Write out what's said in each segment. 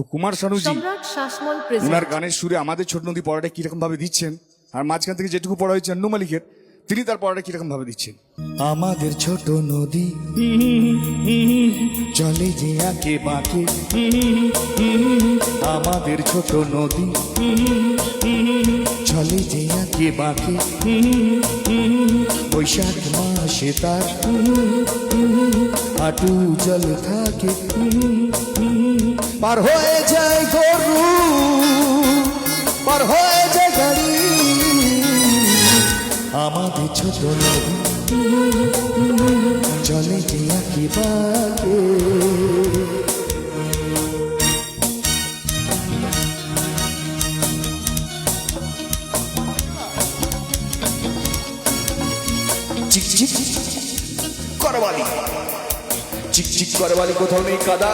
তো কুমার শানুজি সম্রাট শাসমল ওনার প্রেজেন্ট গানের সুরে আমাদের ছোট নদী পড়াটা কিরকম ভাবে দিচ্ছেন, আর মাঝখান থেকে যেটুকু পড়া হয়েছে আন্নু মালিকের, তিনি তার পড়াটা কিরকম ভাবে দিচ্ছেন। আমাদের ছোট নদী চলে যে আঁকে বাঁকে, আমাদের ছোট নদী চলে যে আঁকে বাঁকে, বৈশাখ মাসে তার হাঁটু জল থাকে, পার হয়ে যায় গরু, পার হয়ে যায় গাড়ি, আমাদের ছোট নদী চলে যে আঁকে বাঁকে। চিকচিক করবালি, চিকচিক করবালি, কোথাও নেই কাদা,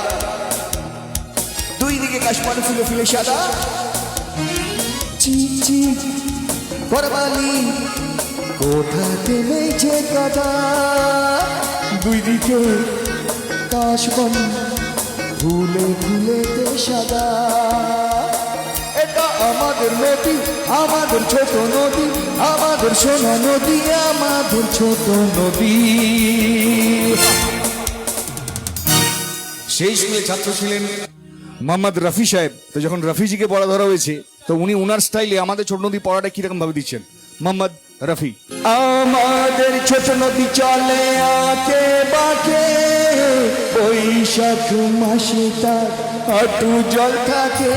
দুই দিকে কাশমার ফুলে ফুলে সাদা, চিকচিক করবালি, কোথাতে নেই যে কাদা, দুই দিকে কাশবন ফুলে ফুলে সাদা। এটা আমাদের নদী, আমাদের ছোট নদী, আমাদের সোনা নদী, আমাদের ছোট নদী। সেই স্কুলে ছাত্র ছিলেন মোহাম্মদ রফি সাহেব। তো যখন রফিজিকে পড়া ধরা হয়েছে, তো উনি উনার স্টাইলে আমাদের ছোট নদী পড়াটা কিরকম ভাবে দিচ্ছেন। মোহাম্মদ রফি। আমাদের ছোট নদী চলে আঁকে বাঁকে, বৈশাখ মাসে তার হাঁটু জল থাকে,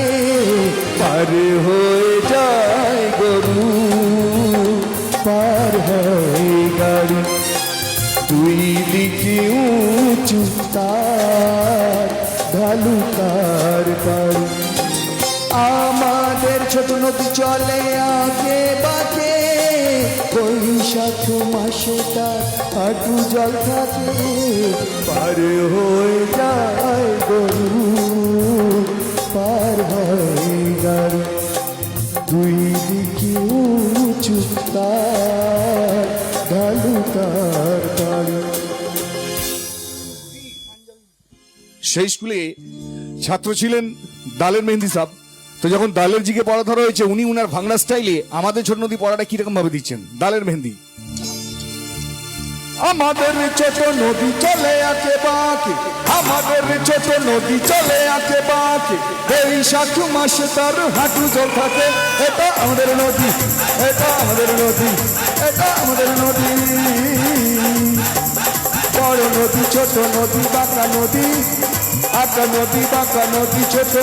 পার হয়ে যায় গরু, পার হয় গাড়ি, দুই দিকে উঁচু তার ঢালু তার পাড়ি। আমাদের ছোট নদী চলে আঁকে বাঁকে, বৈশাখ মাসে তার হাঁটু জল থাকে, পার হয়ে যায় গরু, পার হয় গাড়ি, দুই দিকে উঁচু তার ঢালু তার পাড়ি। সেই স্কুলে ছাত্র ছিলেন দালের মেহেন্দি সাহেব। তো যখন দালের জিকে পড়া ধরা হয়েছে, উনি উনার ভাঙড়া স্টাইলে আমাদের ছোট নদী পড়াটা কিরকম ভাবে দিচ্ছেন। দালের মেহেন্দি। আমাদের ছোট নদী চলে আঁকে বাঁকে, আমাদের ছোট নদী চলে আঁকে বাঁকে, বৈশাখ মাসে তার হাঁটু জল থাকে, এটা আমাদের নদী, এটা আমাদের নদী, এটা আমাদের নদী। বড় নদী, ছোট নদী, বাঁকা নদী, আঁকা নদী, বাঁকা নদী, ছোট